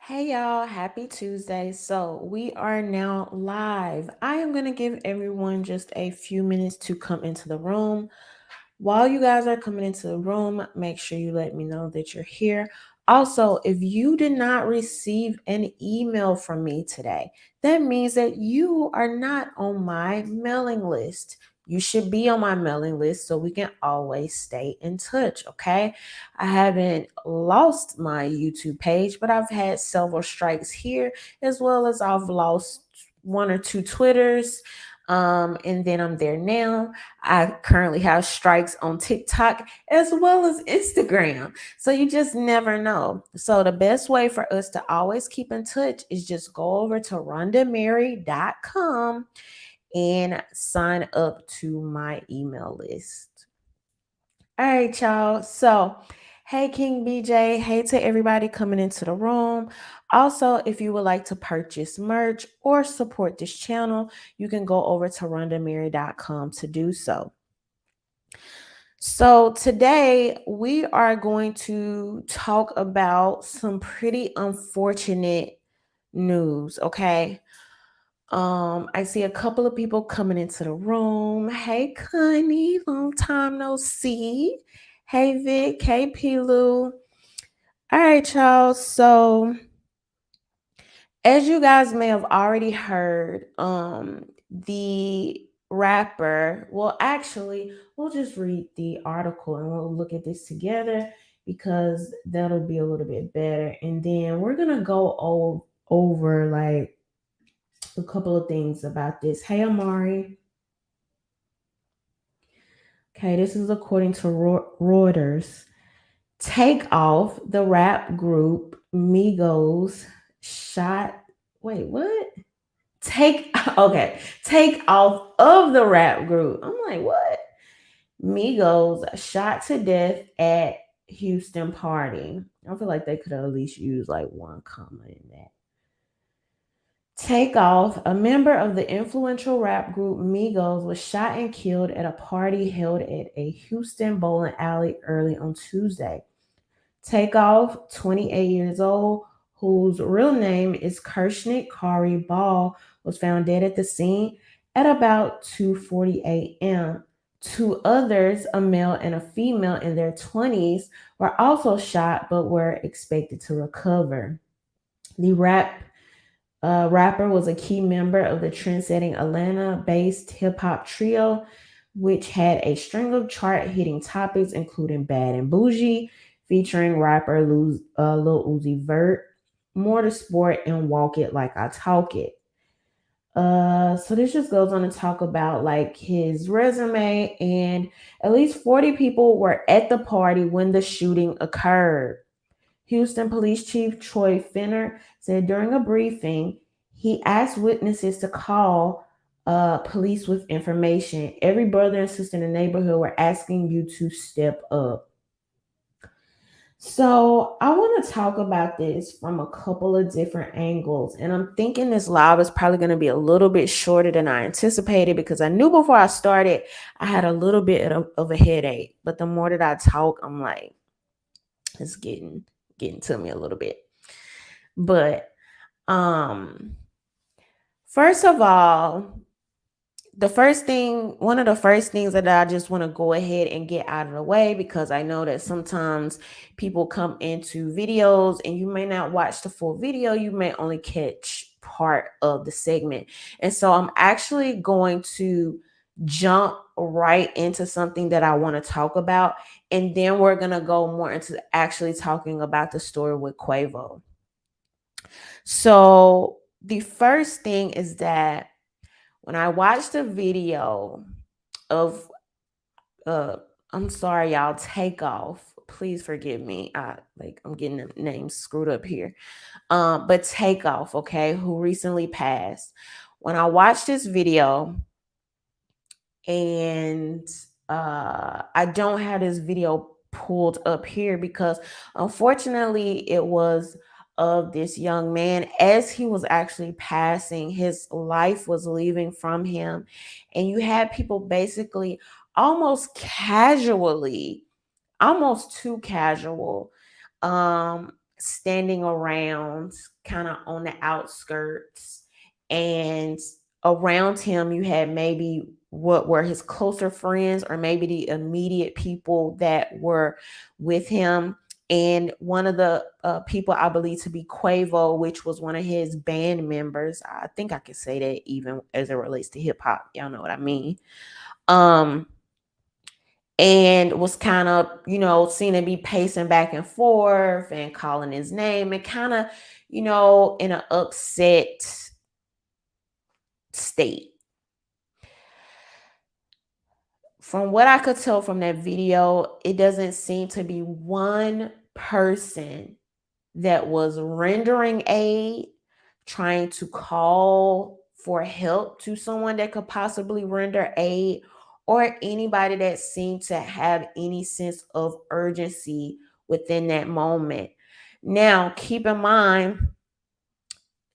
Hey y'all, happy Tuesday. So we are now live. I am going to give everyone just a few minutes to come into the room. While you guys are coming into the room, make sure you let me know that you're here. Also, if you did not receive an email from me today, that means that you are not on my mailing list. You should be on my mailing list so we can always stay in touch, okay? I haven't lost my YouTube page, but I've had several strikes here, as well as I've lost one or two Twitters. And then I'm there now. I currently have strikes on TikTok as well as Instagram. So you just never know. So the best way for us to always keep in touch is just go over to RhondaMary.com and sign up to my email list. All right, y'all. So, hey, King BJ. Hey to everybody coming into the room. Also, if you would like to purchase merch or support this channel, you can go over to RhondaMary.com to do so. So, today we are going to talk about some pretty unfortunate news, okay? I see a couple of people coming into the room. Hey, Connie, long time no see. Hey, Vic. Hey, Pilu. All right, y'all. So, as you guys may have already heard, the rapper, well, actually, we'll just read the article and we'll look at this together because that'll be a little bit better. And then we're going to go over like a couple of things about this. Hey, Amari. Okay, this is according to Reuters. Take Off, the rap group Migos shot. Wait, what? Take Off of the rap group. I'm like, what? Migos shot to death at Houston party. I feel like they could have at least used like one comma in that. Takeoff, a member of the influential rap group Migos, was shot and killed at a party held at a Houston bowling alley early on Tuesday. Takeoff, 28 years old, whose real name is Kershnik Kari Ball, was found dead at the scene at about 2:40 a.m. Two others, a male and a female in their 20s, were also shot but were expected to recover. The rapper was a key member of the trend-setting Atlanta-based hip-hop trio, which had a string of chart-hitting topics, including "Bad and Bougie," featuring rapper Lil Uzi Vert, "Motorsport," and "Walk It Like I Talk It." So this just goes on to talk about like his resume, and at least 40 people were at the party when the shooting occurred. Houston Police Chief Troy Finner said during a briefing, he asked witnesses to call police with information. Every brother and sister in the neighborhood were asking you to step up. So I want to talk about this from a couple of different angles. And I'm thinking this live is probably going to be a little bit shorter than I anticipated because I knew before I started I had a little bit of a headache. But the more that I talk, I'm like, it's getting to me a little bit. But first of all, one of the first things that I just want to go ahead and get out of the way, because I know that sometimes people come into videos and you may not watch the full video, you may only catch part of the segment. And so I'm actually going to jump right into something that I want to talk about. And then we're going to go more into actually talking about the story with Quavo. So the first thing is that when I watched the video of uh I'm sorry y'all, Takeoff, please forgive me. I'm getting the names screwed up here. But Takeoff, okay, who recently passed. When I watched this video, and I don't have this video pulled up here because unfortunately it was of this young man as he was actually passing. His life was leaving from him, and you had people basically almost casually, almost too casual, standing around kind of on the outskirts, and around him you had maybe what were his closer friends or maybe the immediate people that were with him. And one of the people I believe to be Quavo, which was one of his band members. I think I can say that even as it relates to hip hop. Y'all know what I mean. Um, and was kind of, seen to be pacing back and forth and calling his name and kind of, in an upset state. From what I could tell from that video, it doesn't seem to be one person that was rendering aid, trying to call for help to someone that could possibly render aid, or anybody that seemed to have any sense of urgency within that moment. Now, keep in mind,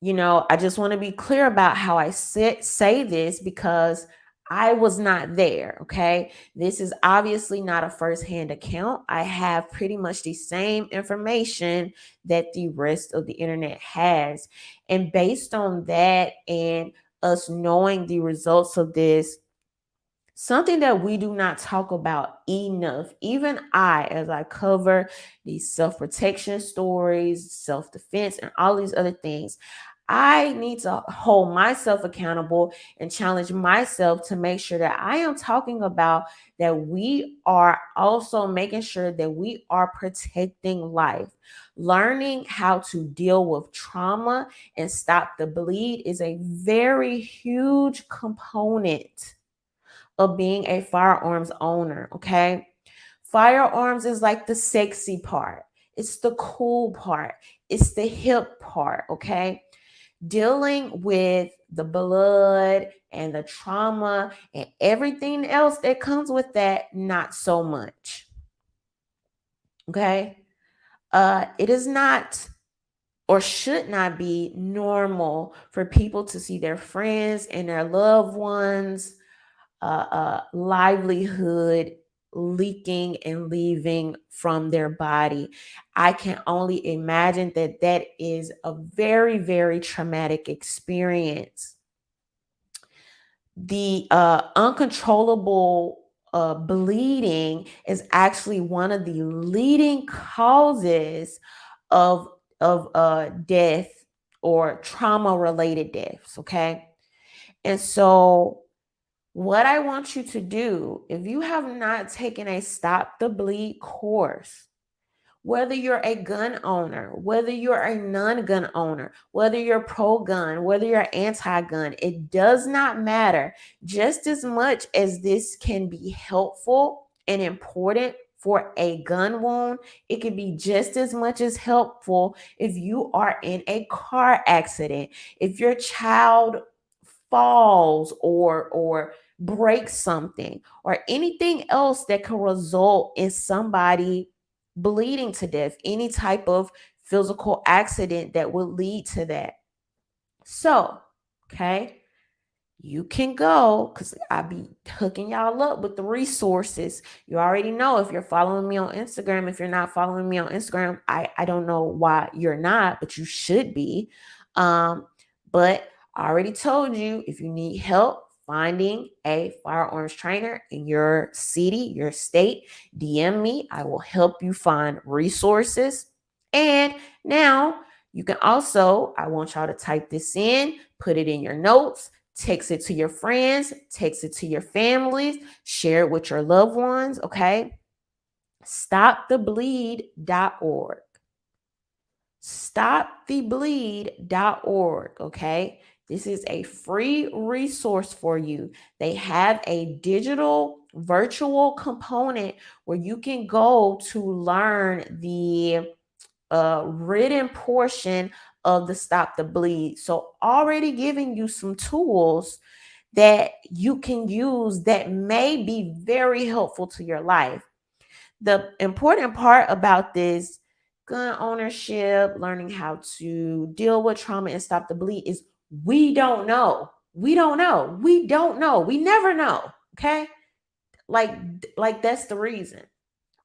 I just want to be clear about how I say this because I was not there. Okay. This is obviously not a firsthand account. I have pretty much the same information that the rest of the internet has. And based on that and us knowing the results of this, something that we do not talk about enough, even I, as I cover these self protection stories, self defense, and all these other things, I need to hold myself accountable and challenge myself to make sure that I am talking about that we are also making sure that we are protecting life. Learning how to deal with trauma and stop the bleed is a very huge component of being a firearms owner, okay? Firearms is like the sexy part. It's the cool part. It's the hip part, okay? Dealing with the blood and the trauma and everything else that comes with that, not so much. Okay? It is not or should not be normal for people to see their friends and their loved ones livelihood leaking and leaving from their body. I can only imagine that that is a very, very traumatic experience. The uncontrollable bleeding is actually one of the leading causes of death or trauma related deaths. Okay, and so what I want you to do, if you have not taken a Stop the Bleed course, whether you're a gun owner, whether you're a non-gun owner, whether you're pro-gun, whether you're anti-gun, it does not matter. Just as much as this can be helpful and important for a gun wound, it can be just as much as helpful if you are in a car accident, if your child falls or breaks something or anything else that could result in somebody bleeding to death, any type of physical accident that would lead to that. So, okay, you can go because I be hooking y'all up with the resources. You already know if you're following me on Instagram. If you're not following me on Instagram, I don't know why you're not, but you should be. But I already told you if you need help finding a firearms trainer in your city, your state, DM me. I will help you find resources. And now you can also, I want y'all to type this in, put it in your notes, text it to your friends, text it to your families, share it with your loved ones, okay? Stopthebleed.org. Stopthebleed.org, okay? This is a free resource for you. They have a digital virtual component where you can go to learn the written portion of the Stop the Bleed. So already giving you some tools that you can use that may be very helpful to your life. The important part about this gun ownership, learning how to deal with trauma and stop the bleed is we don't know. We don't know. We don't know. We never know. Okay? Like that's the reason.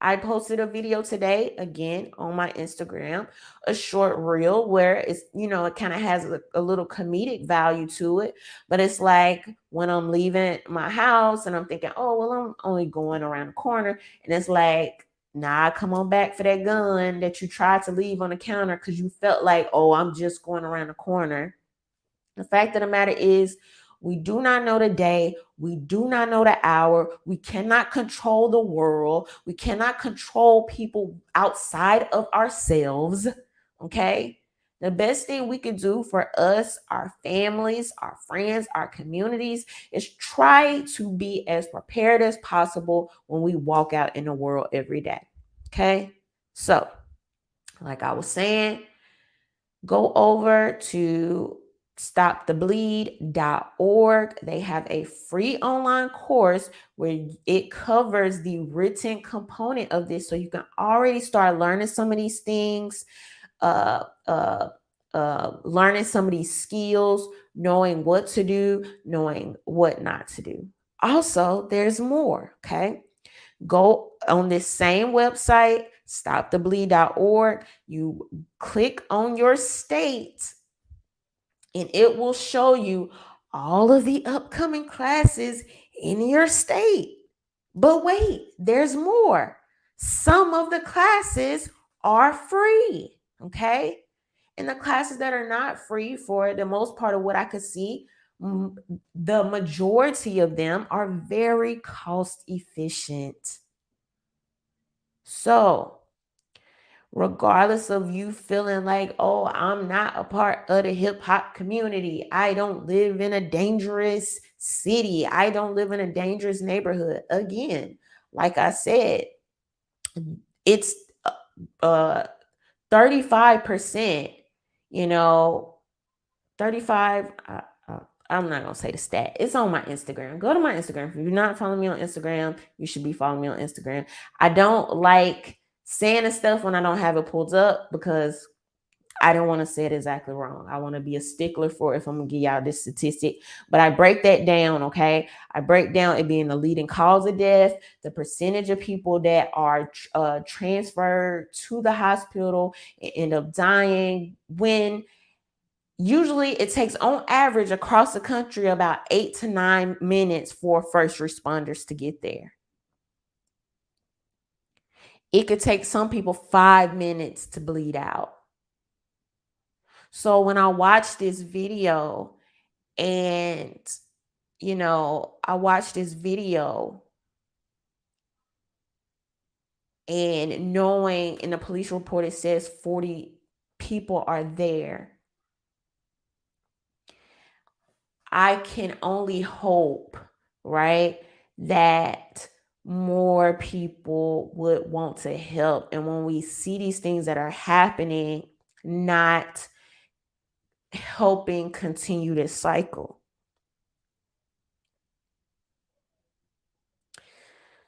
I posted a video today again on my Instagram, a short reel where it's, it kind of has a little comedic value to it. But it's like when I'm leaving my house and I'm thinking, oh, well, I'm only going around the corner. And it's like, nah, come on back for that gun that you tried to leave on the counter because you felt like, oh, I'm just going around the corner. The fact of the matter is, we do not know the day. We do not know the hour. We cannot control the world. We cannot control people outside of ourselves. Okay. The best thing we can do for us, our families, our friends, our communities is try to be as prepared as possible when we walk out in the world every day. Okay. So, like I was saying, go over to stopthebleed.org. They have a free online course where it covers the written component of this. So you can already start learning some of these things, uh, uh, learning some of these skills, knowing what to do, knowing what not to do. Also, there's more, okay? Go on this same website, stopthebleed.org. You click on your state and it will show you all of the upcoming classes in your state. But wait, there's more. Some of the classes are free, okay? And the classes that are not free, for the most part of what I could see, the majority of them are very cost efficient. So, regardless of you feeling like, oh, I'm not a part of the hip hop community, I don't live in a dangerous city, I don't live in a dangerous neighborhood. Again, like I said, it's uh 35%, you know, 35. I'm not gonna say the stat. It's on my Instagram. Go to my Instagram. If you're not following me on Instagram, you should be following me on Instagram. I don't like saying the stuff when I don't have it pulled up because I don't want to say it exactly wrong. I want to be a stickler for if I'm gonna give y'all this statistic. But I break that down, okay? I break down it being the leading cause of death, the percentage of people that are transferred to the hospital and end up dying, when usually it takes on average across the country about 8 to 9 minutes for first responders to get there. It could take some people 5 minutes to bleed out. So when I watched this video and I watched this video and knowing in the police report it says 40 people are there, I can only hope, right, that more people would want to help. And when we see these things that are happening, not helping continue this cycle.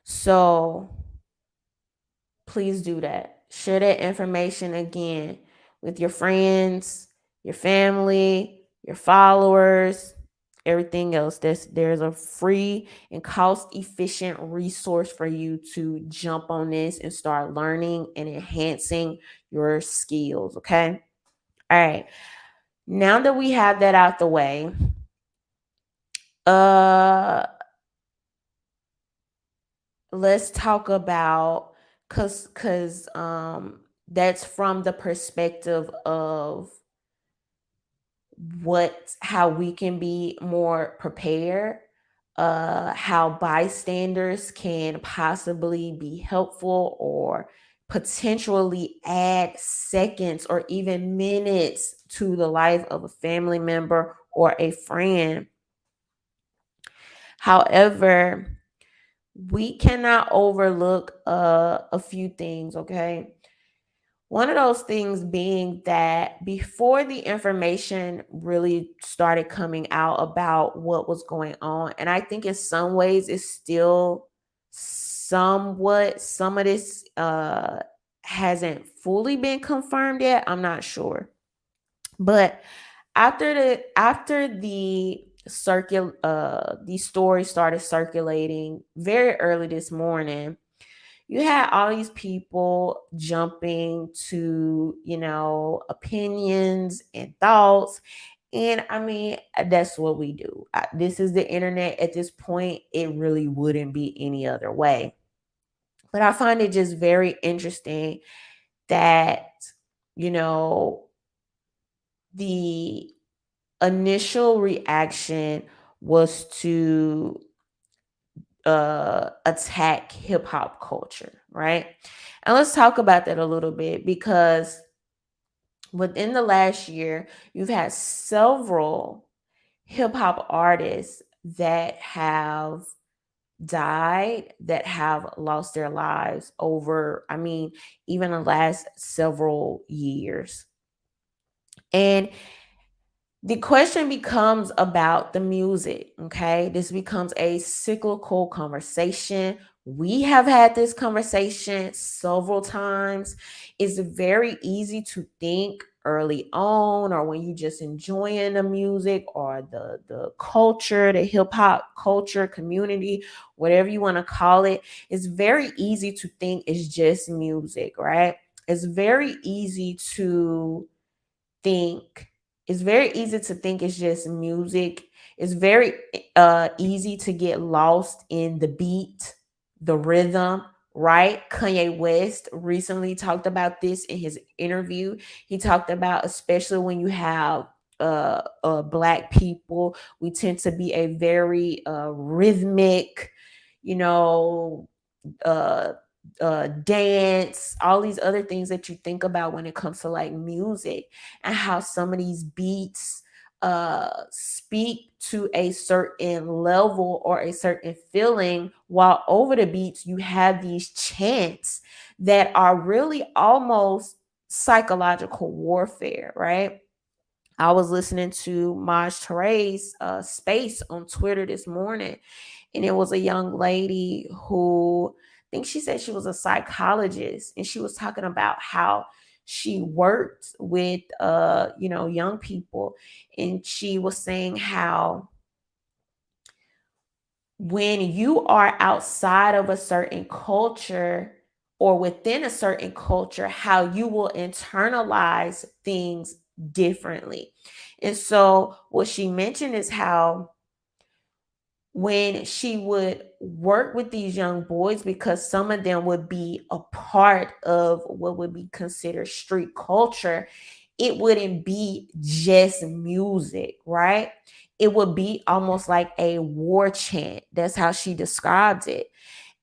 So please do that. Share that information again with your friends, your family, your followers, everything else. There's a free and cost efficient resource for you to jump on this and start learning and enhancing your skills. Okay. All right. Now that we have that out the way, let's talk about, because that's from the perspective of how we can be more prepared, how bystanders can possibly be helpful or potentially add seconds or even minutes to the life of a family member or a friend. However, we cannot overlook a few things, okay? One of those things being that before the information really started coming out about what was going on, and I think in some ways it's still somewhat, some of this hasn't fully been confirmed yet. I'm not sure. But after the story started circulating very early this morning, you had all these people jumping to, opinions and thoughts. And I mean, that's what we do. This is the internet at this point. It really wouldn't be any other way. But I find it just very interesting that, you know, the initial reaction was to attack hip hop culture, right? And let's talk about that a little bit, because within the last year, you've had several hip hop artists that have died, that have lost their lives over, I mean, even the last several years. And the question becomes about the music, okay? This becomes a cyclical conversation. We have had this conversation several times. It's very easy to think early on, or when you just enjoying the music or the culture, the hip hop culture community, whatever you want to call it. It's very easy to think it's just music, right? It's very easy to think it's very easy to think it's just music. It's very easy to get lost in the beat, the rhythm, right? Kanye West recently talked about this in his interview. He talked about, especially when you have black people, we tend to be a very rhythmic, you know, uh dance, all these other things that you think about when it comes to like music, and how some of these beats speak to a certain level or a certain feeling, while over the beats you have these chants that are really almost psychological warfare, right? I was listening to Maj Tere's space on Twitter this morning, and it was a young lady who, I think she said she was a psychologist, and she was talking about how she worked with young people, and she was saying how when you are outside of a certain culture or within a certain culture, how you will internalize things differently. And so what she mentioned is how when she would work with these young boys, because some of them would be a part of what would be considered street culture, it wouldn't be just music, right? It would be almost like a war chant. That's how she described it.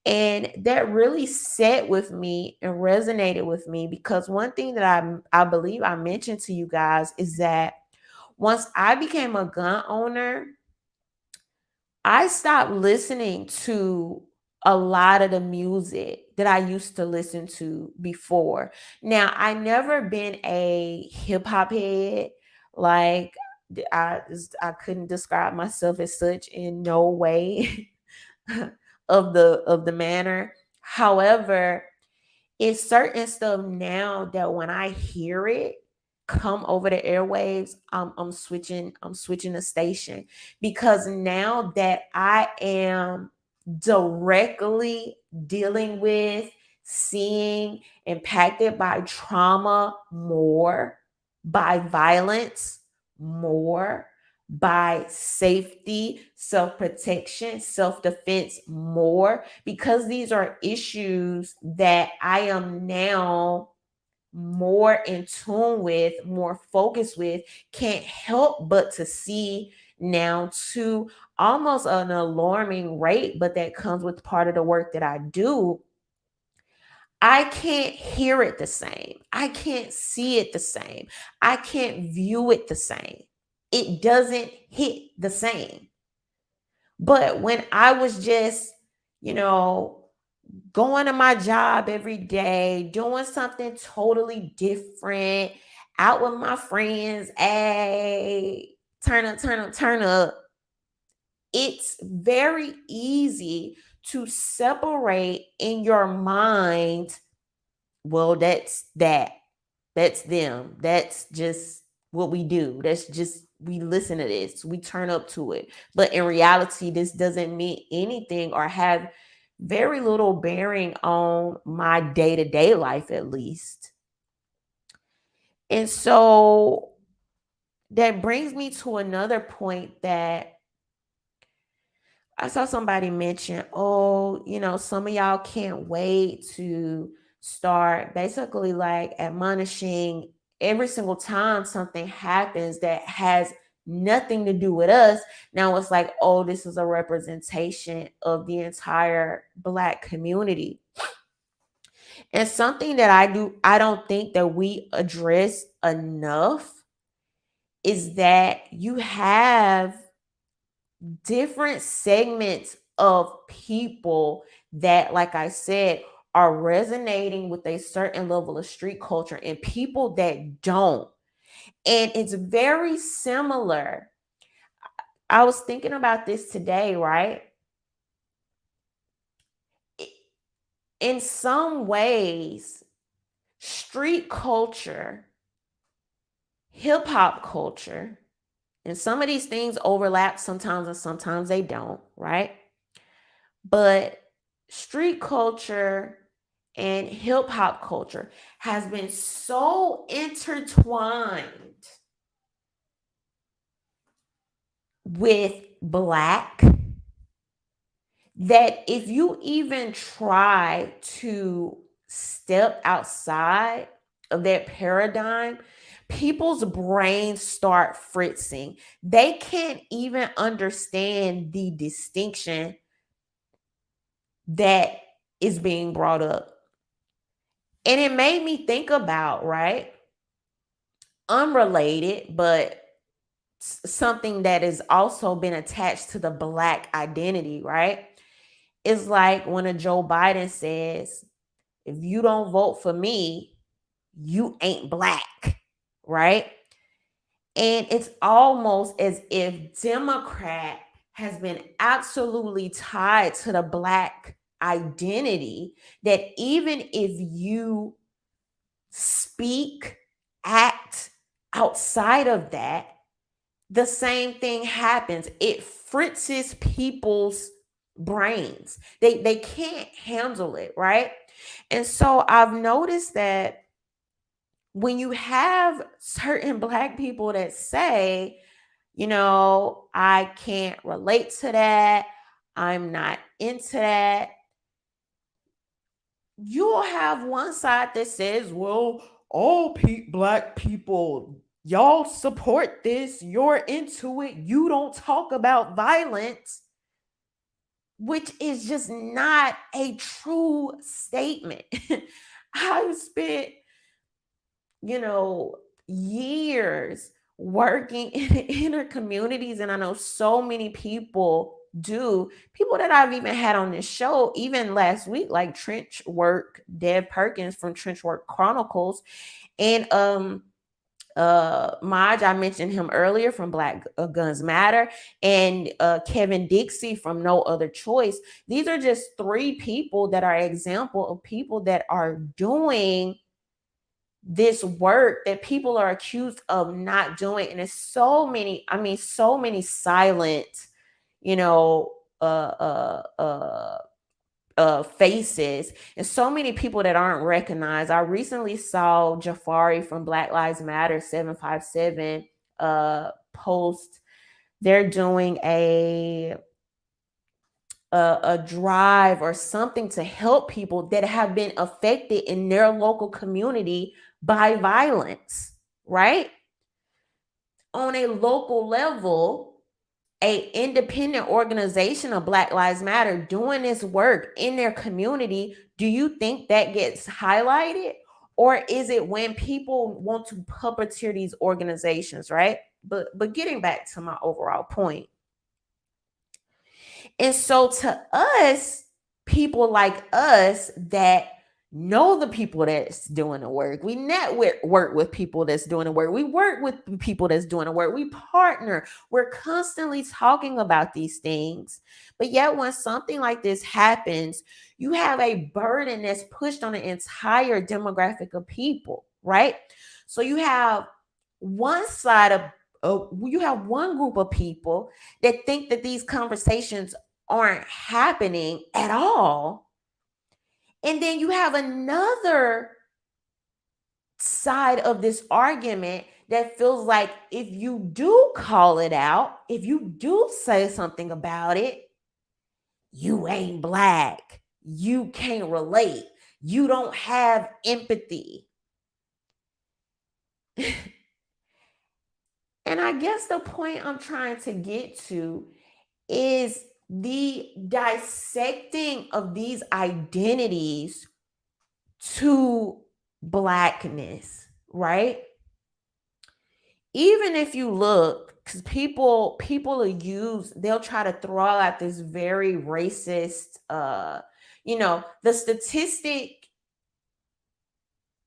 And that really sat with me and resonated with me, because one thing that I believe I mentioned to you guys is that once I became a gun owner, I stopped listening to a lot of the music that I used to listen to before. Now, I never been a hip hop head. Like, I couldn't describe myself as such in no way of the manner. However, it's certain stuff now that when I hear it come over the airwaves, I'm switching the station, because now that I am directly dealing with, seeing, impacted by trauma more, by violence more, by safety, self protection, self defense more, because these are issues that I am now more in tune with, more focused with, can't help but to see now to almost an alarming rate, but that comes with part of the work that I do. I can't hear it the same. I can't see it the same. I can't view it the same. It doesn't hit the same. But when I was just, you know, going to my job every day, doing something totally different, out with my friends, hey, turn up, turn up, turn up. It's very easy to separate in your mind, well, that's that. That's them. That's just what we do. That's just, we listen to this. We turn up to it. But in reality, this doesn't mean anything or have very little bearing on my day-to-day life, at least. And so that brings me to another point that I saw somebody mention, oh, some of y'all can't wait to start basically like admonishing every single time something happens that has nothing to do with us. Now it's like, oh, this is a representation of the entire Black community. And something that I don't think that we address enough is that you have different segments of people that, like I said, are resonating with a certain level of street culture and people that don't. And it's very similar. I was thinking about this today, right? In some ways, street culture, hip hop culture, and some of these things overlap sometimes and sometimes they don't, right? But street culture and hip hop culture has been so intertwined with Black that if you even try to step outside of that paradigm, people's brains start fritzing. They can't even understand the distinction that is being brought up. And it made me think about, right? Unrelated, but something that has also been attached to the Black identity, right? It's like when a Joe Biden says, if you don't vote for me, you ain't Black, right? And it's almost as if Democrat has been absolutely tied to the Black identity, that even if you speak, act outside of that, the same thing happens. It fritzes people's brains. They can't handle it, right? And so I've noticed that when you have certain Black people that say, I can't relate to that, I'm not into that, you'll have one side that says, well, all Black people, y'all support this, you're into it, you don't talk about violence, which is just not a true statement. I've spent, years working in inner communities, and I know so many people people that I've even had on this show, even last week, like Trench Work, Deb Perkins from Trench Work Chronicles, and Maj, I mentioned him earlier from Black Guns Matter, and Kevin Dixie from No Other Choice. These are just three people that are example of people that are doing this work that people are accused of not doing. And it's so many, so many silent, you know, faces, and so many people that aren't recognized. I recently saw Jafari from Black Lives Matter 757 post. They're doing a drive or something to help people that have been affected in their local community by violence, right? On a local level, a independent organization of Black Lives Matter doing this work in their community, do you think that gets highlighted? Or is it when people want to puppeteer these organizations, right? But getting back to my overall point. And so to us, people like us that know the people that's doing the work, we work with people that's doing the work, we work with people that's doing the work, we partner, we're constantly talking about these things. But yet when something like this happens, you have a burden that's pushed on the entire demographic of people, right? So you have one side of you have one group of people that think that these conversations aren't happening at all. And then you have another side of this argument that feels like if you do call it out, if you do say something about it, you ain't black. You can't relate. You don't have empathy. And I guess the point I'm trying to get to is the dissecting of these identities to blackness, right? Even if you look, because people are used, they'll try to throw out this very racist, the statistic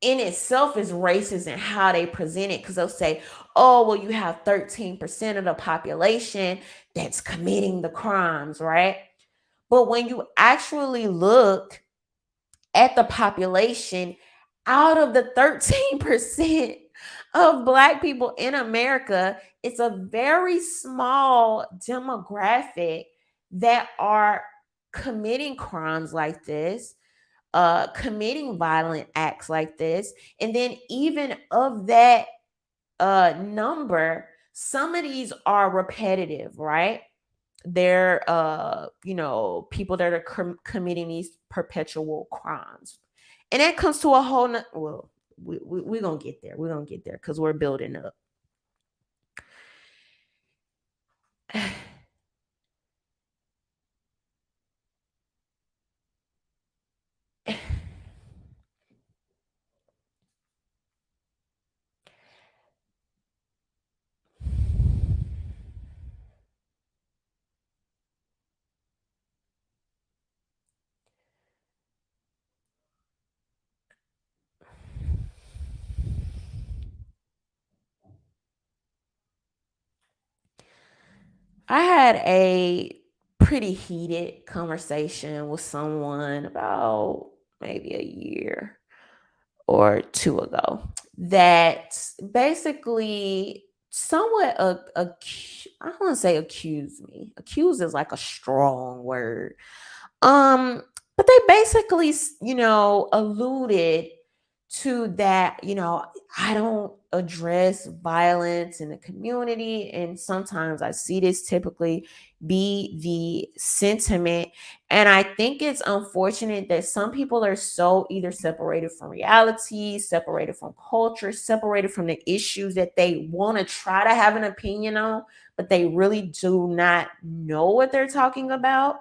in itself is racist in how they present it, because they'll say, oh, well, you have 13% of the population that's committing the crimes, right? But when you actually look at the population, out of the 13% of black people in America, it's a very small demographic that are committing crimes like this, committing violent acts like this. And then even of that number, some of these are repetitive, right? They're people that are committing these perpetual crimes, and that comes to a whole well, we're gonna get there, because we're building up. I had a pretty heated conversation with someone about maybe a year or two ago that basically somewhat I don't want to say accused me. Accused is like a strong word. Um, but they basically, alluded to that, I don't address violence in the community. And sometimes I see this typically be the sentiment. And I think it's unfortunate that some people are so either separated from reality, separated from culture, separated from the issues that they want to try to have an opinion on, but they really do not know what they're talking about.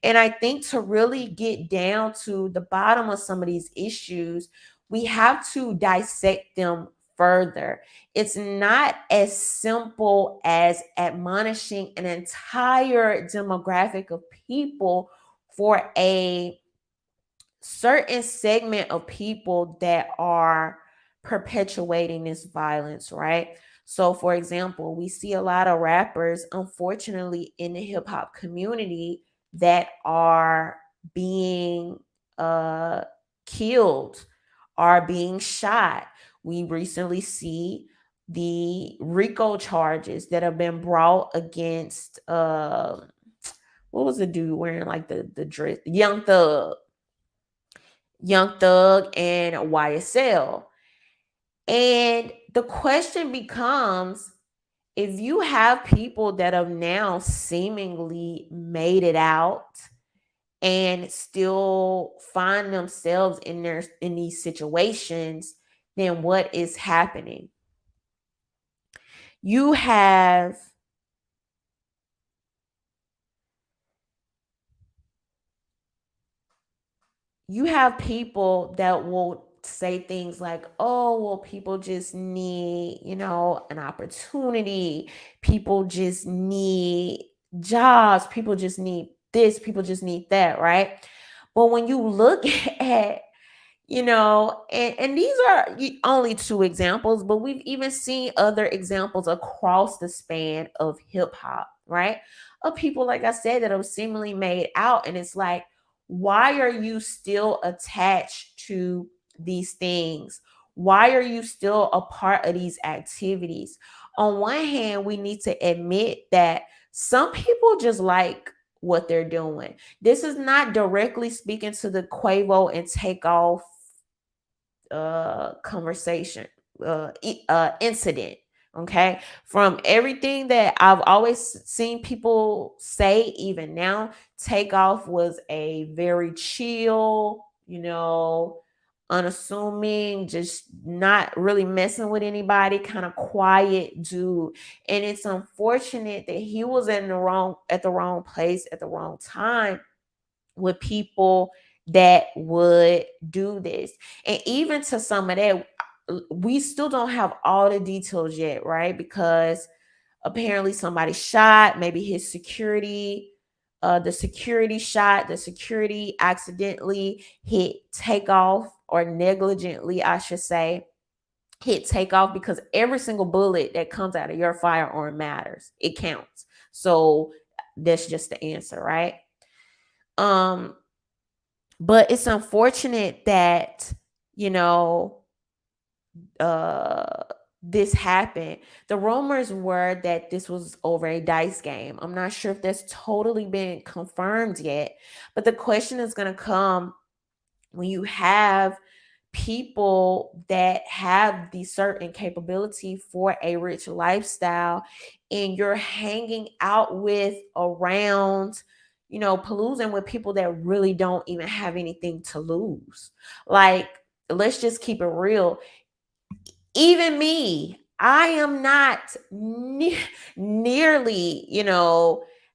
And I think to really get down to the bottom of some of these issues, we have to dissect them further. It's not as simple as admonishing an entire demographic of people for a certain segment of people that are perpetuating this violence, right? So, for example, we see a lot of rappers, unfortunately, in the hip hop community that are being uh, killed, are being shot. We recently see the RICO charges that have been brought against what was the dude wearing like the dress, Young Thug and YSL. And the question becomes, if you have people that have now seemingly made it out and still find themselves in these situations, then what is happening? You have people that will say things like, oh, well, people just need, an opportunity. People just need jobs. People just need this. People just need that, right? But when you look at, and these are only two examples, but we've even seen other examples across the span of hip hop, right? Of people, like I said, that have seemingly made out. And it's like, why are you still attached to these things? Why are you still a part of these activities? On one hand, we need to admit that some people just like what they're doing. This is not directly speaking to the Quavo and Takeoff conversation, incident. Okay, from everything that I've always seen people say, even now, Takeoff was a very chill, unassuming, just not really messing with anybody, kind of quiet dude. And it's unfortunate that he was in the wrong at the wrong place at the wrong time with people that would do this. And even to some of that, we still don't have all the details yet, right? Because apparently somebody shot, maybe his security, the security accidentally hit Takeoff, or negligently, I should say, hit Takeoff, because every single bullet that comes out of your firearm matters. It counts. So that's just the answer, right? Um, but it's unfortunate that, you know, uh this happened. The rumors were that this was over a dice game. I'm not sure if that's totally been confirmed yet, but the question is going to come when you have people that have the certain capability for a rich lifestyle, and you're hanging out with, around, paloozing with people that really don't even have anything to lose. Like, let's just keep it real. Even me, I am not nearly,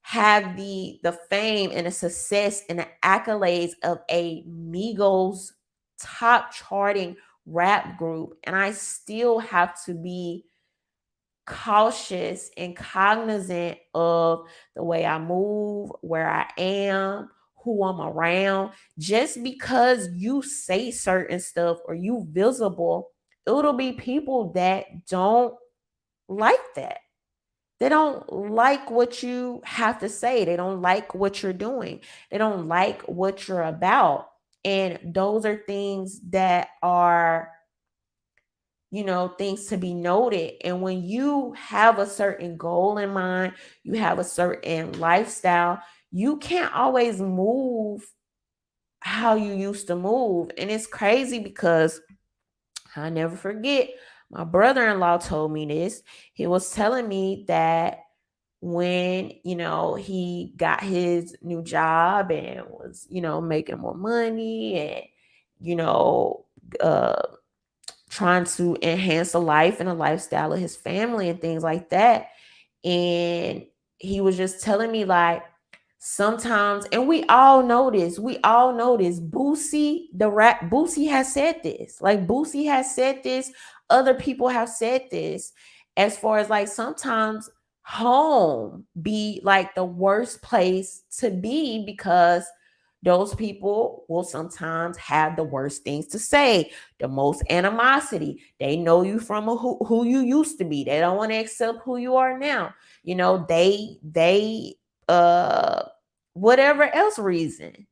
have the fame and the success and the accolades of a Migos top charting rap group, and I still have to be cautious and cognizant of the way I move, where I am, who I'm around. Just because you say certain stuff or you visible, it'll be people that don't like that. They don't like what you have to say. They don't like what you're doing. They don't like what you're about. And those are things that are, things to be noted. And when you have a certain goal in mind, you have a certain lifestyle, you can't always move how you used to move. And it's crazy because I never forget, my brother-in-law told me this. He was telling me that when, he got his new job and was, making more money, and, you know, uh trying to enhance the life and the lifestyle of his family and things like that. And he was just telling me, like, sometimes, and we all know this, Boosie, the rap, Boosie has said this. Like, Boosie has said this, other people have said this, as far as, like, sometimes home be like the worst place to be, because those people will sometimes have the worst things to say, the most animosity. They know you from who you used to be. They don't want to accept who you are now. They uh whatever else reason.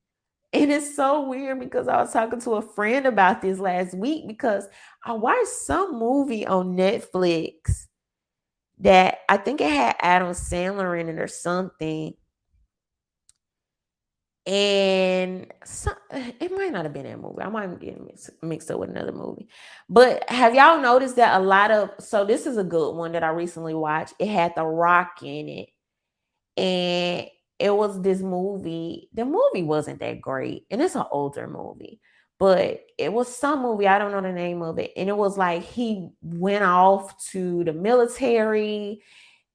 And it's so weird, because I was talking to a friend about this last week, because I watched some movie on Netflix that I think it had Adam Sandler in it or something. And it might not have been that movie. I might be getting mixed up with another movie. But have y'all noticed that a lot of, so this is a good one that I recently watched. It had The Rock in it. And it was this movie. The movie wasn't that great. And it's an older movie. But it was some movie. I don't know the name of it. And it was like he went off to the military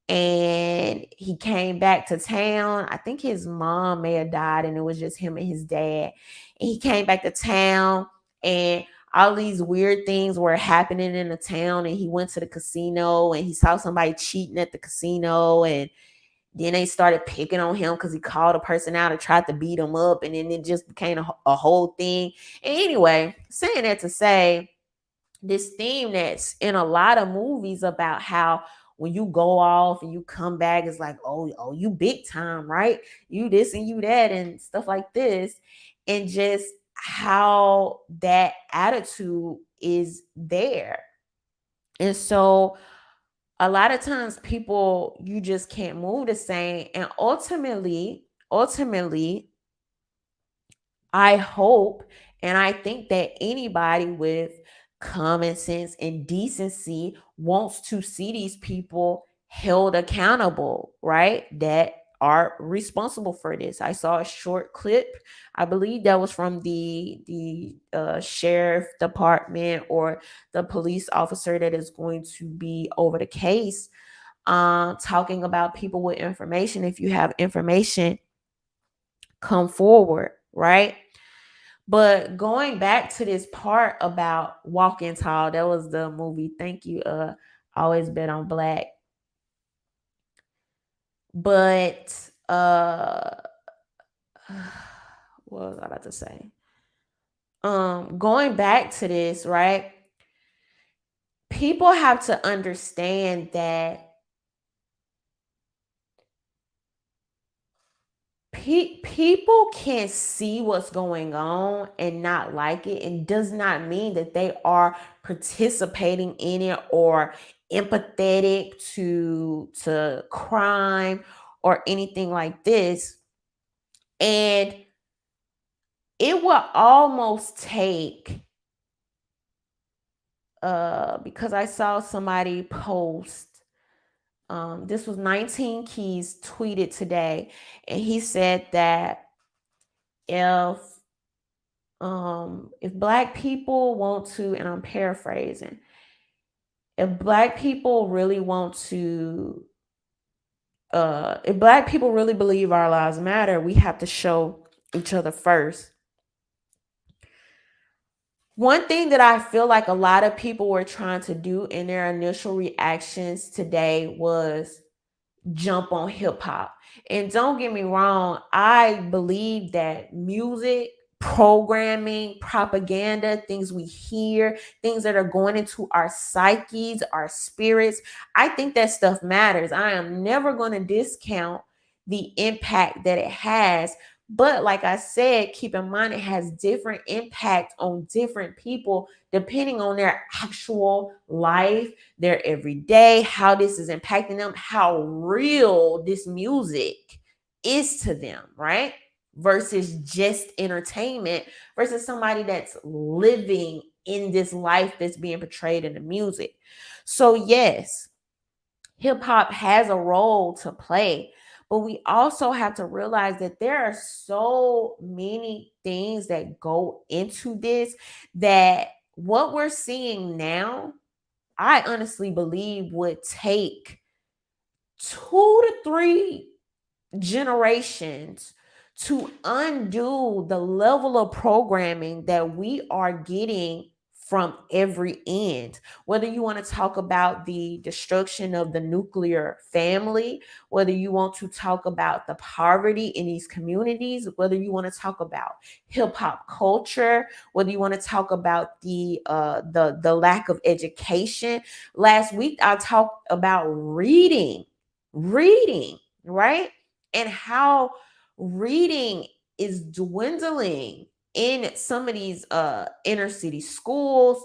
and he came back to town. I think his mom may have died, and it was just him and his dad. And he came back to town, and all these weird things were happening in the town. And he went to the casino, and he saw somebody cheating at the casino, and then they started picking on him because he called a person out and tried to beat him up, and then it just became a whole thing. And anyway, saying that to say, this theme that's in a lot of movies about how when you go off and you come back, it's like, oh, you big time, right? You this and you that and stuff like this. And just how that attitude is there. And so a lot of times people, you just can't move the same. And ultimately, ultimately, I hope and I think that anybody with common sense and decency wants to see these people held accountable, right? That are responsible for this. I saw a short clip. I believe that was from the sheriff department or the police officer that is going to be over the case, talking about people with information. If you have information, come forward, right? But going back to this part about Walking Tall, that was the movie. Thank you. Always Bet on Black. But what was I about to say? Going back to this, right? People have to understand that people can see what's going on and not like it, and does not mean that they are participating in it or empathetic to crime or anything like this. And it will almost take because I saw somebody post, this was 19 Keys tweeted today, and he said that if black people want to, and I'm paraphrasing, if black people really want to, if black people really believe our lives matter, we have to show each other first. One thing that I feel like a lot of people were trying to do in their initial reactions today was jump on hip hop. And don't get me wrong, I believe that music, programming, propaganda, things we hear, things that are going into our psyches, our spirits, I think that stuff matters. I am never going to discount the impact that it has. But like I said, keep in mind it has different impact on different people depending on their actual life, their everyday, how this is impacting them, how real this music is to them, right? Versus just entertainment, versus somebody that's living in this life that's being portrayed in the music. So, yes, hip hop has a role to play, but we also have to realize that there are so many things that go into this, that what we're seeing now, I honestly believe would take 2 to 3 generations to undo the level of programming that we are getting from every end. Whether you want to talk about the destruction of the nuclear family, whether you want to talk about the poverty in these communities, whether you want to talk about hip hop culture, whether you want to talk about the lack of education. Last week I talked about reading, right? And how reading is dwindling in some of these inner city schools.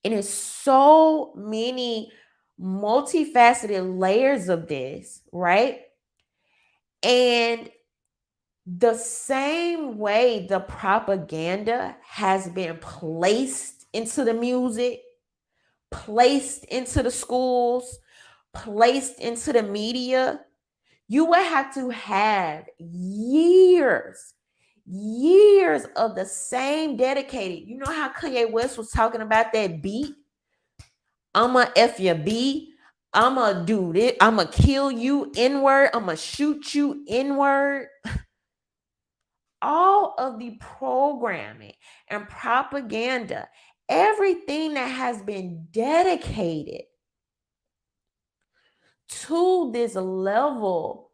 And there's so many multifaceted layers of this, right? And the same way the propaganda has been placed into the music, placed into the schools, placed into the media, you would have to have years of the same dedicated. You know how Kanye West was talking about that beat? I'ma F your B. I'ma do this. I'ma kill you inward. I'ma shoot you inward. All of the programming and propaganda, everything that has been dedicated to this level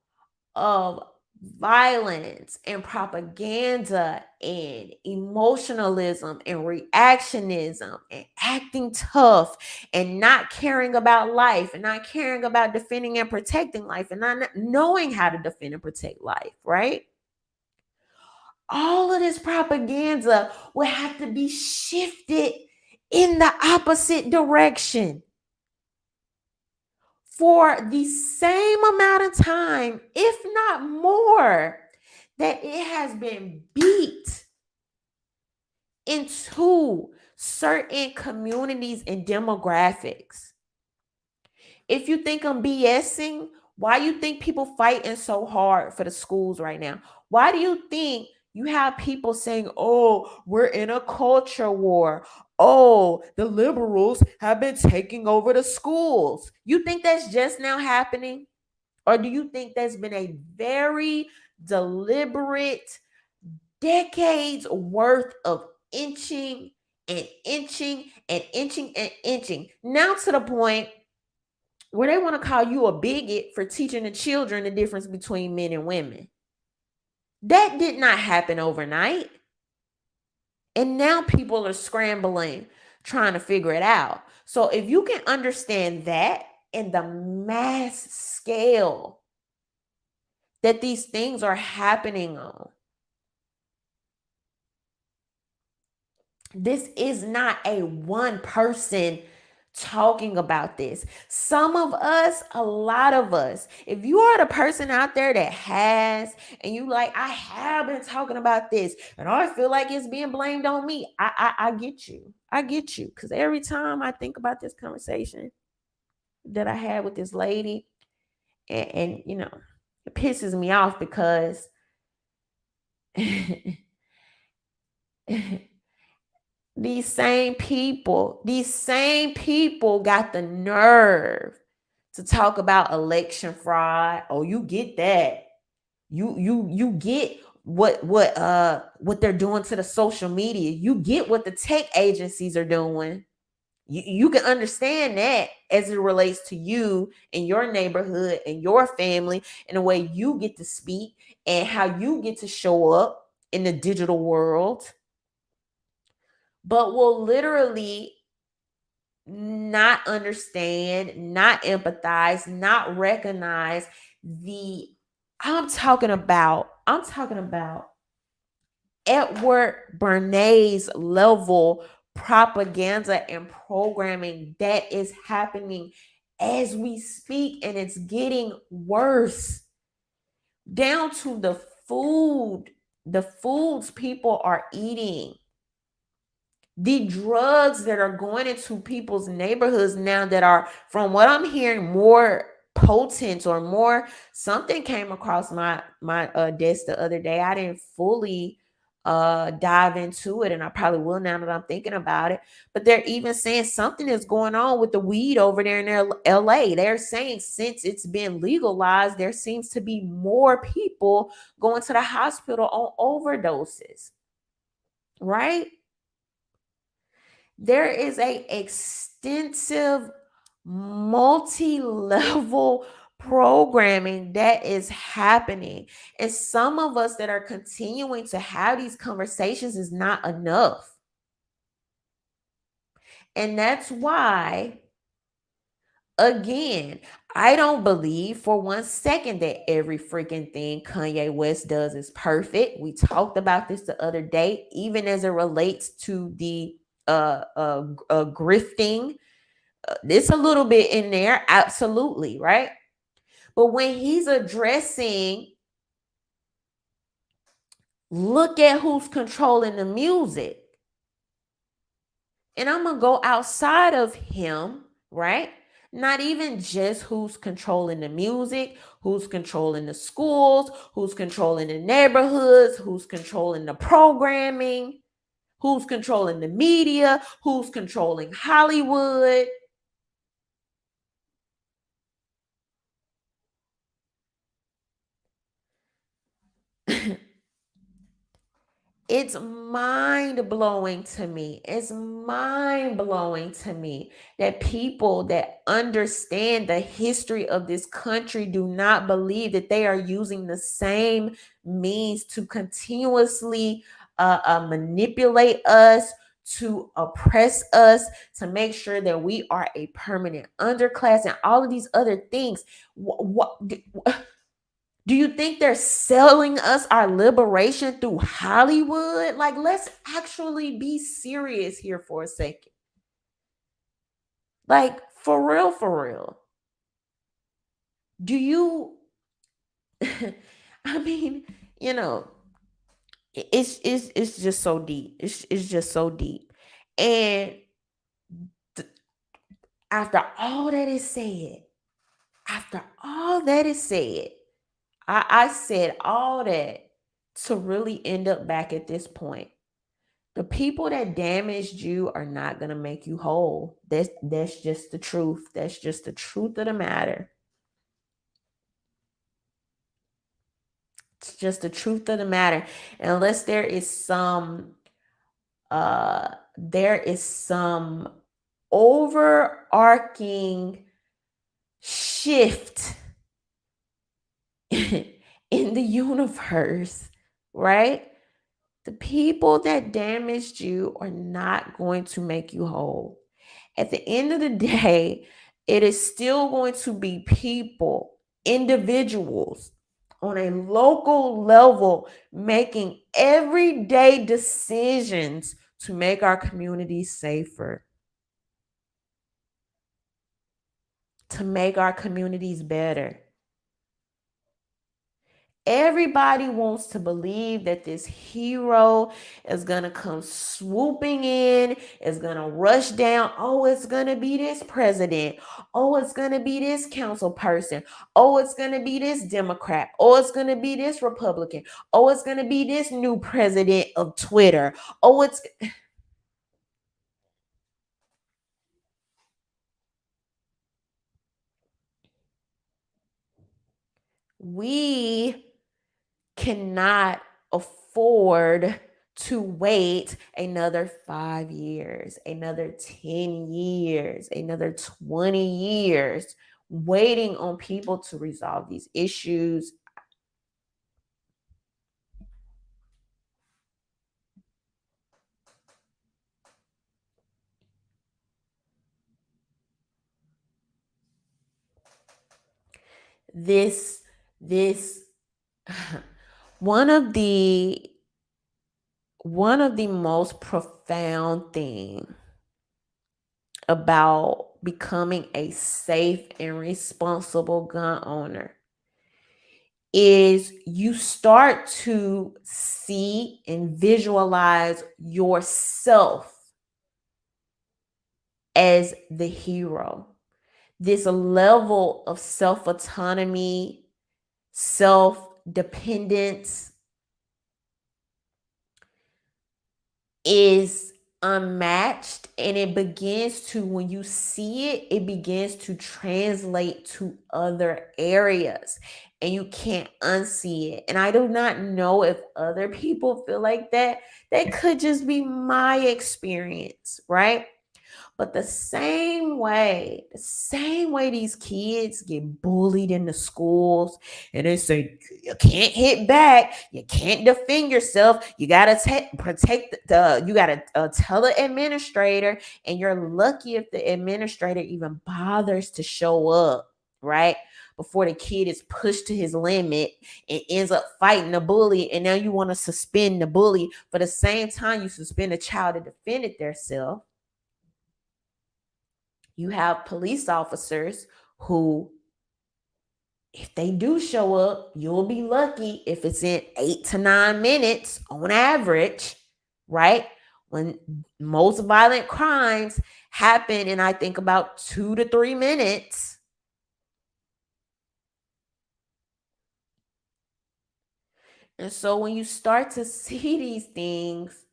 of violence and propaganda and emotionalism and reactionism and acting tough and not caring about life and not caring about defending and protecting life and not knowing how to defend and protect life, right? All of this propaganda will have to be shifted in the opposite direction for the same amount of time, if not more, that it has been beat into certain communities and demographics. If you think I'm BSing, why you think people fighting so hard for the schools right now? Why do you think you have people saying, "Oh, we're in a culture war. Oh, the liberals have been taking over the schools." You think that's just now happening? Or do you think there's been a very deliberate decades worth of inching and inching and inching and inching? Now to the point where they want to call you a bigot for teaching the children the difference between men and women. That did not happen overnight. And now people are scrambling, trying to figure it out. So if you can understand that in the mass scale that these things are happening on, this is not a one person talking about this. Some of us, a lot of us, if you are the person out there that has, and you like, I have been talking about this, and I feel like it's being blamed on me. I get you. I get you. Because every time I think about this conversation that I had with this lady, and you know, it pisses me off because these same people got the nerve to talk about election fraud. Oh, you get that. You get what they're doing to the social media. You get what the tech agencies are doing. You can understand that as it relates to you and your neighborhood and your family and the way you get to speak and how you get to show up in the digital world, but will literally not understand, not empathize, not recognize the I'm talking about Edward Bernays level propaganda and programming that is happening as we speak, and it's getting worse down to the foods people are eating, the drugs that are going into people's neighborhoods now that are, from what I'm hearing, more potent or more. Something came across my desk the other day. I didn't fully dive into it, and I probably will now that I'm thinking about it. But they're even saying something is going on with the weed over there in LA. They're saying since it's been legalized, there seems to be more people going to the hospital on overdoses, right? There is a extensive multi-level programming that is happening, and some of us that are continuing to have these conversations is not enough. And that's why, again, I don't believe for one second that every freaking thing Kanye West does is perfect. We talked about this the other day, even as it relates to the grifting. It's a little bit in there, absolutely, right? But when he's addressing, look at who's controlling the music. And I'm going to go outside of him, right? Not even just who's controlling the music, who's controlling the schools, who's controlling the neighborhoods, who's controlling the programming, who's controlling the media, who's controlling Hollywood. It's mind blowing to me. It's mind blowing to me that people that understand the history of this country do not believe that they are using the same means to continuously manipulate us, to oppress us, to make sure that we are a permanent underclass, and all of these other things. What do you think they're selling us our liberation through Hollywood? Like, let's actually be serious here for a second. Like, for real, for real. Do you, I mean, You know, it's just so deep. It's just so deep. And th- after all that is said, after all that is said, I said all that to really end up back at this point. The people that damaged you are not gonna make you whole. That's just the truth. That's just the truth of the matter. It's just the truth of the matter. Unless there is some overarching shift in the universe, right? The people that damaged you are not going to make you whole. At the end of the day, it is still going to be people, individuals on a local level making everyday decisions to make our communities safer, to make our communities better. Everybody wants to believe that this hero is going to come swooping in, is going to rush down. Oh, it's going to be this president. Oh, it's going to be this council person. Oh, it's going to be this Democrat. Oh, it's going to be this Republican. Oh, it's going to be this new president of Twitter. Oh, we cannot afford to wait another 5 years, another 10 years, another 20 years, waiting on people to resolve these issues. This, this, one of the one of the most profound thing about becoming a safe and responsible gun owner is you start to see and visualize yourself as the hero. This level of self autonomy, self dependence is unmatched, and it begins to, when you see it, it begins to translate to other areas, and you can't unsee it. And I do not know if other people feel like that. That could just be my experience, right? But the same way these kids get bullied in the schools, and they say you can't hit back, you can't defend yourself, you gotta protect you gotta tell the administrator, and you're lucky if the administrator even bothers to show up, right? Before the kid is pushed to his limit and ends up fighting the bully, and now you want to suspend the bully for the same time you suspend a child that defended themselves. You have police officers who, if they do show up, you'll be lucky if it's in 8 to 9 minutes on average, right? When most violent crimes happen in, I think, about 2 to 3 minutes. And so when you start to see these things,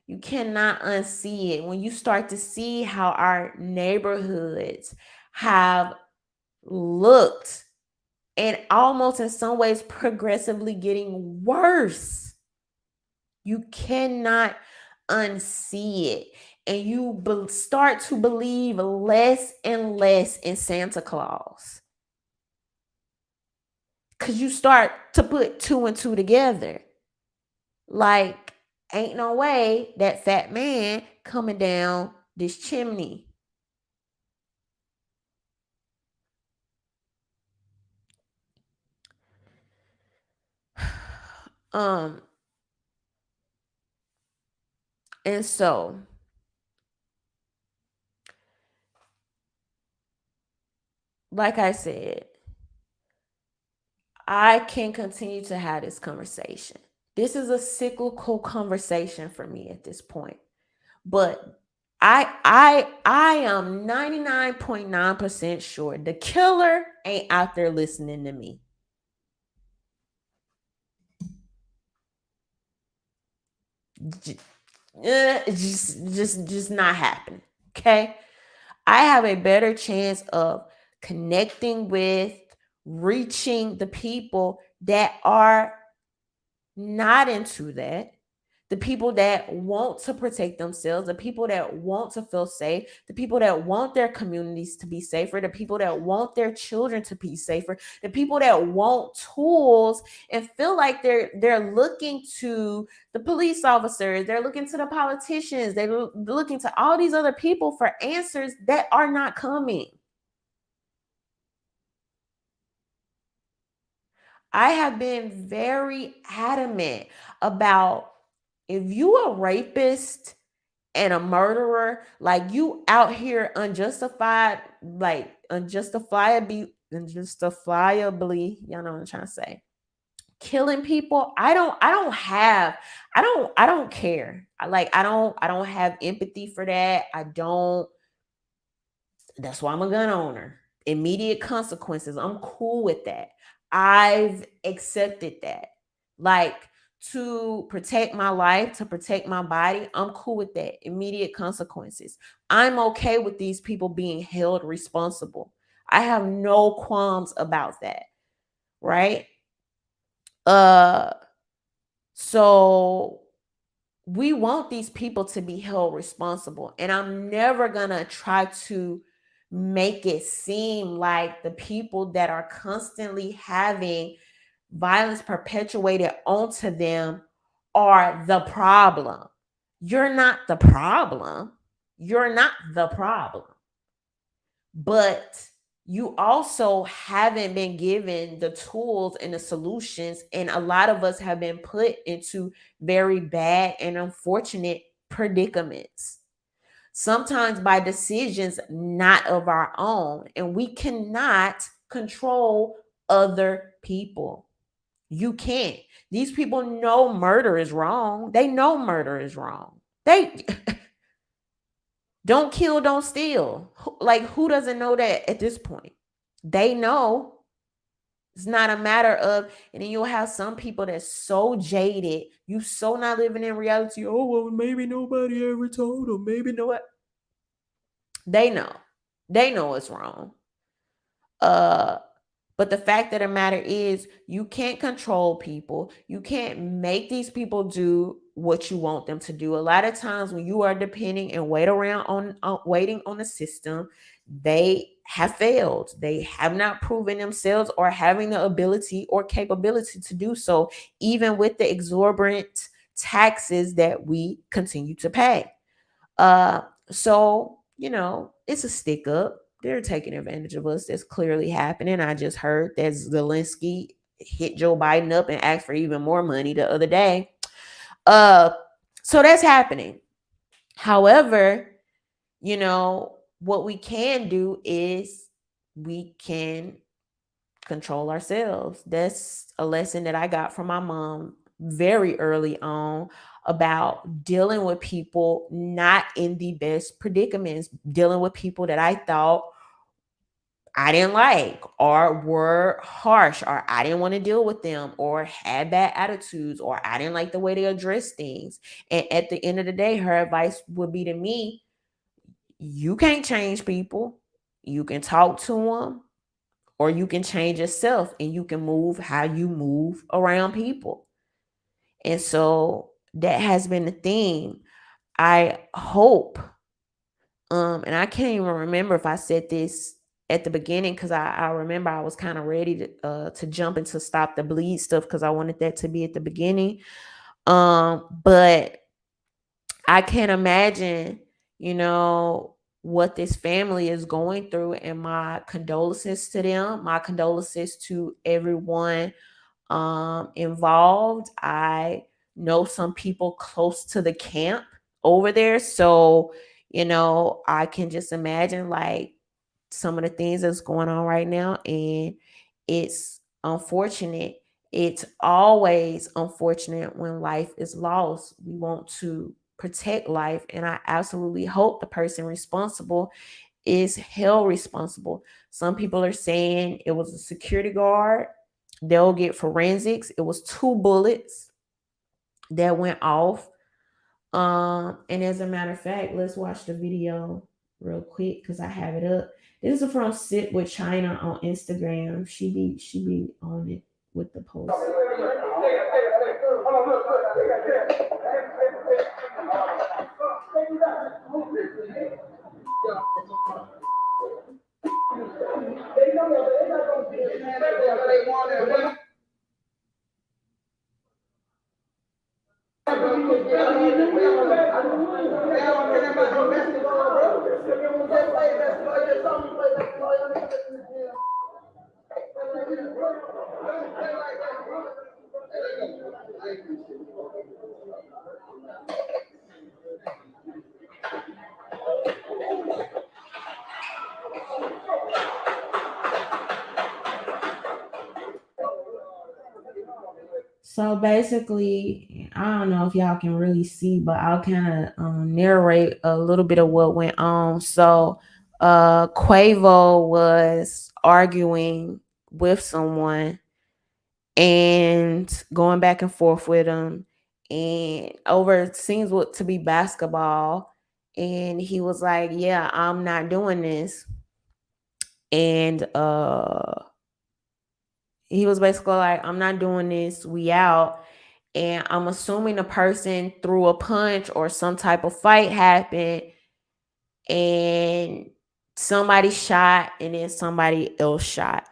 you cannot unsee it. When you start to see how our neighborhoods have looked, and almost in some ways progressively getting worse, you cannot unsee it. And you start to believe less and less in Santa Claus because you start to put two and two together. Like, ain't no way that fat man coming down this chimney. Um, and so, like I said, I can continue to have this conversation. This is a cyclical conversation for me at this point. But I am 99.9% sure the killer ain't out there listening to me. Just not happening. Okay. I have a better chance of connecting with, reaching the people that are not into that, the people that want to protect themselves, the people that want to feel safe, the people that want their communities to be safer, the people that want their children to be safer, the people that want tools and feel like they're looking to the police officers, they're looking to the politicians, they're looking to all these other people for answers that are not coming. I have been very adamant about, if you a rapist and a murderer, like you out here unjustified, like unjustifiably, y'all know what I'm trying to say, killing people. I don't care. I don't have empathy for that. I don't. That's why I'm a gun owner. Immediate consequences. I'm cool with that. I've accepted that. Like, to protect my life, to protect my body, I'm cool with that. Immediate consequences. I'm okay with these people being held responsible. I have no qualms about that. Right? Uh so we want these people to be held responsible. And I'm never going to try to make it seem like the people that are constantly having violence perpetuated onto them are the problem. You're not the problem. You're not the problem. But you also haven't been given the tools and the solutions. And a lot of us have been put into very bad and unfortunate predicaments, sometimes by decisions not of our own. And we cannot control other people. You can't. These people know murder is wrong. They know murder is wrong. They don't kill, don't steal. Like, who doesn't know that at this point? They know. It's not a matter of, and then you'll have some people that's so jaded, you so not living in reality. Oh, well, maybe nobody ever told them. Maybe no what. They know. They know it's wrong. Uh But the fact of the matter is, you can't control people. You can't make these people do what you want them to do. A lot of times, when you are depending and waiting on the system, they have failed. They have not proven themselves or having the ability or capability to do so, even with the exorbitant taxes that we continue to pay. So, it's a stick up. They're taking advantage of us. That's clearly happening. I just heard that Zelensky hit Joe Biden up and asked for even more money the other day. Uh, so that's happening. However, what we can do is we can control ourselves. That's a lesson that I got from my mom very early on, about dealing with people not in the best predicaments, dealing with people that I thought I didn't like or were harsh, or I didn't want to deal with them, or had bad attitudes, or I didn't like the way they address things. And at the end of the day, her advice would be to me, you can't change people. You can talk to them, or you can change yourself, and you can move how you move around people. And so that has been the theme. I hope, and I can't even remember if I said this at the beginning, because I remember I was kind of ready to jump into stop the bleed stuff, because I wanted that to be at the beginning. But I can't imagine, what this family is going through, and my condolences to them, my condolences to everyone involved. I know some people close to the camp over there. So, I can just imagine, like, some of the things that's going on right now. And it's unfortunate. It's always unfortunate when life is lost. We want to protect life, and I absolutely hope the person responsible is held responsible. Some people are saying it was a security guard. They'll get forensics. It was 2 bullets that went off. And as a matter of fact, let's watch the video real quick because I have it up. This is from Sit with China on Instagram. She be on it with the post. So basically, I don't know if y'all can really see, but I'll kind of narrate a little bit of what went on. So, Quavo was arguing with someone and going back and forth with him, and over seems what to be basketball. And he was like, "Yeah, I'm not doing this," and he was basically like, "I'm not doing this. We out." And I'm assuming the person threw a punch or some type of fight happened, and somebody shot, and then somebody else shot.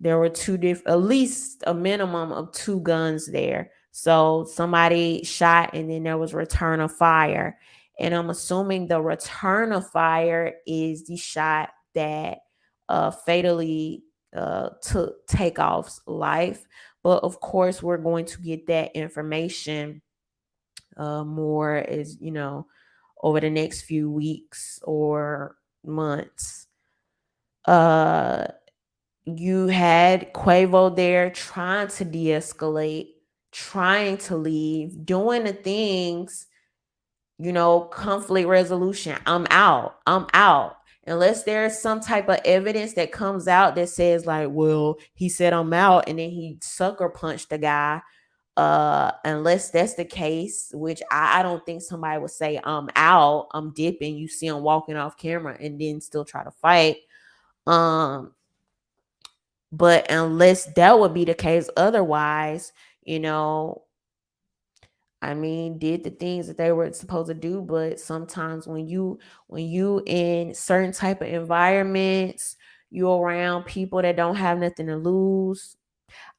There were at least a minimum of 2 guns there. So somebody shot, and then there was return of fire. And I'm assuming the return of fire is the shot that fatally took Takeoff's life. But of course, we're going to get that information more as over the next few weeks or months. Uh, you had Quavo there trying to de-escalate, trying to leave, doing the things, conflict resolution. I'm out. I'm out. Unless there's some type of evidence that comes out that says like, well, he said I'm out and then he sucker punched the guy. Unless that's the case, which I don't think somebody would say I'm out, I'm dipping. You see him walking off camera and then still try to fight. But unless that would be the case, otherwise, you know, I mean, did the things that they were supposed to do. But sometimes when you in certain type of environments, you around people that don't have nothing to lose.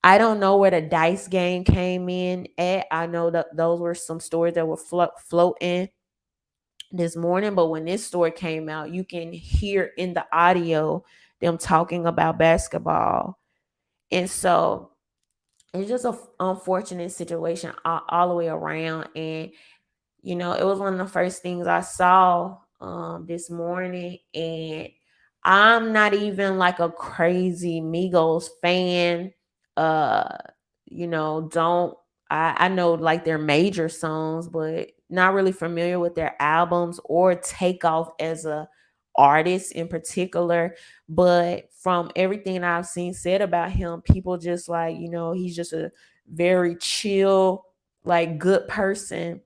I don't know where the dice game came in at. I know that those were some stories that were floating this morning, but when this story came out, you can hear in the audio them talking about basketball. And so it's just a unfortunate situation all the way around. And it was one of the first things I saw this morning. And I'm not even like a crazy Migos fan. Uh, don't I know like their major songs, but not really familiar with their albums or Takeoff as a artist in particular. But from everything I've seen said about him, people just like, he's just a very chill, like good person.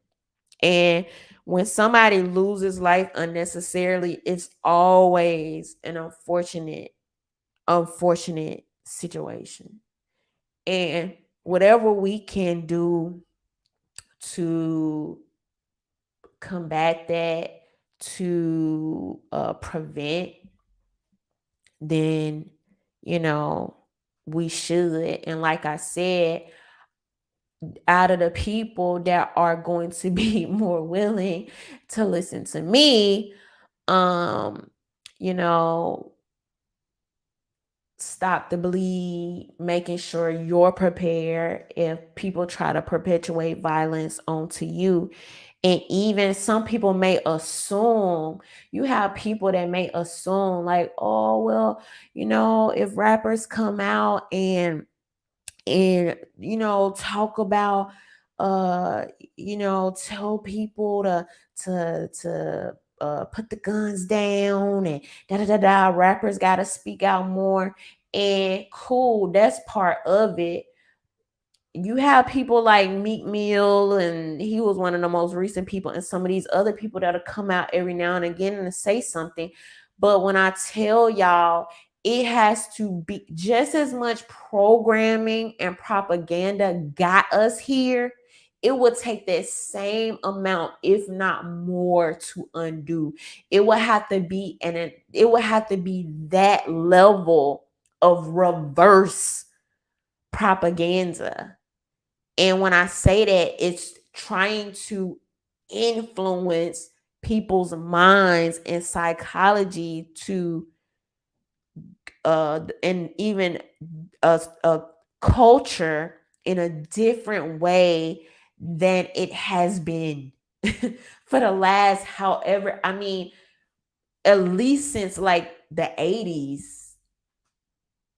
And when somebody loses life unnecessarily, it's always an unfortunate situation. And whatever we can do to combat that, to prevent, then, you know, we should. And like I said, out of the people that are going to be more willing to listen to me, um, you know, stop the bleed, making sure you're prepared if people try to perpetuate violence onto you. And even some people may assume, you have people that may assume, like, oh, well, if rappers come out and and talk about tell people to put the guns down, and da da da da. Rappers got to speak out more, and cool, that's part of it. You have people like Meek Mill, and he was one of the most recent people, and some of these other people that'll come out every now and again and say something. But when I tell y'all, it has to be just as much programming and propaganda got us here. It would take that same amount, if not more, to undo. It would have to be, and it would have to be that level of reverse propaganda. And when I say that, it's trying to influence people's minds and psychology to and even a culture in a different way than it has been for the last, however, I mean, at least since like the 80s,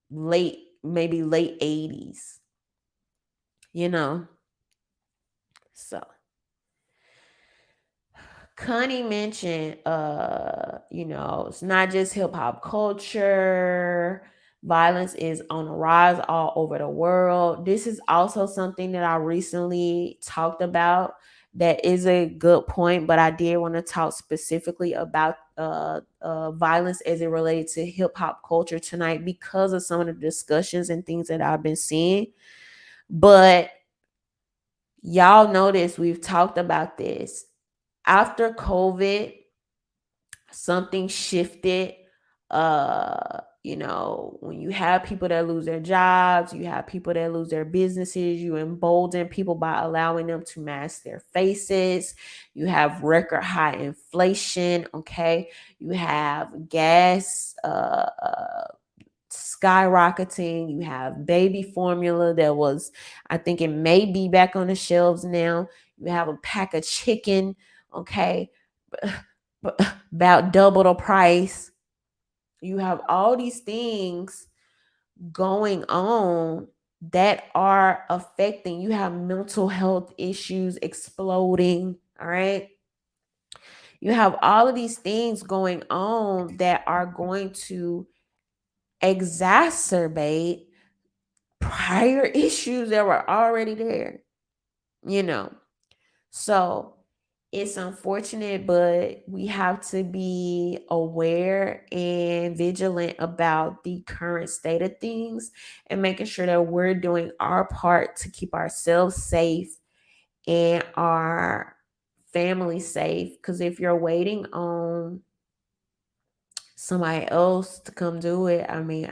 maybe late 80s, you know. So Connie mentioned, it's not just hip hop culture. Violence is on the rise all over the world. This is also something that I recently talked about. That is a good point, but I did want to talk specifically about violence as it relates to hip hop culture tonight because of some of the discussions and things that I've been seeing. But y'all notice we've talked about this. After COVID, something shifted. When you have people that lose their jobs, you have people that lose their businesses, you embolden people by allowing them to mask their faces. You have record high inflation, okay? You have gas skyrocketing. You have baby formula that was, I think it may be back on the shelves now. You have a pack of chicken, okay, about double the price. You have all these things going on that are affecting. You have mental health issues exploding, all right? You have all of these things going on that are going to exacerbate prior issues that were already there, you know. So it's unfortunate, but we have to be aware and vigilant about the current state of things and making sure that we're doing our part to keep ourselves safe and our family safe. Because if you're waiting on somebody else to come do it, I mean,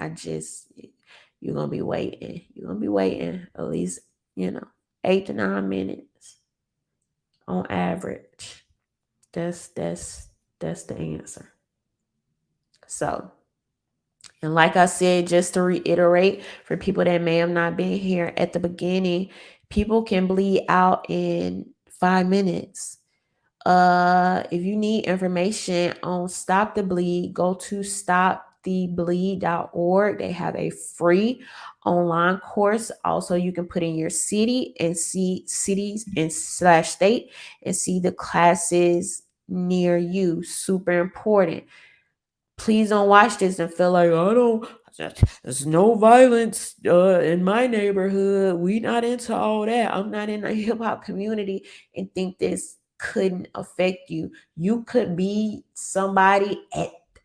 you're gonna be waiting. You're gonna be waiting at least, 8 to 9 minutes on average. That's the answer. So, and like I said, just to reiterate for people that may have not been here at the beginning, people can bleed out in 5 minutes. If you need information on Stop the Bleed, go to stopthebleed.org. They have a free online course. Also, you can put in your city and see cities and slash state and see the classes near you. Super important. Please don't watch this and feel like, I don't, there's no violence in my neighborhood. We not into all that. I'm not in a hip hop community and think this couldn't affect you. You could be somebody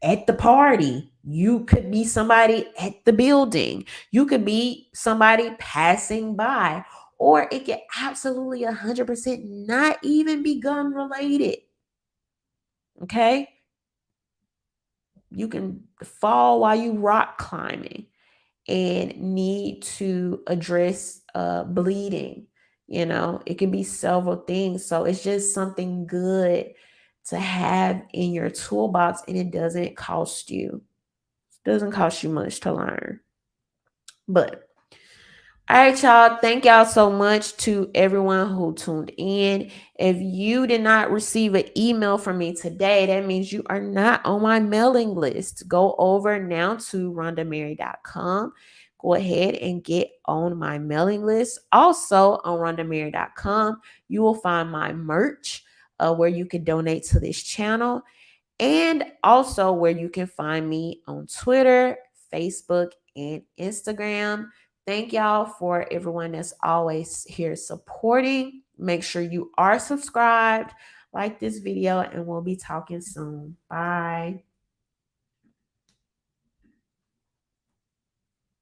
at the party. You could be somebody at the building. You could be somebody passing by. Or it could absolutely 100% not even be gun related. Okay? You can fall while you rock climbing and need to address bleeding. It can be several things. So it's just something good to have in your toolbox, and it doesn't cost you. It doesn't cost you much to learn. But all right, y'all. Thank y'all so much to everyone who tuned in. If you did not receive an email from me today, that means you are not on my mailing list. Go over now to RhondaMary.com. go ahead and get on my mailing list. Also on RhondaMary.com, you will find my merch where you can donate to this channel, and also where you can find me on Twitter, Facebook, and Instagram. Thank y'all for everyone that's always here supporting. Make sure you are subscribed, like this video, and we'll be talking soon. Bye.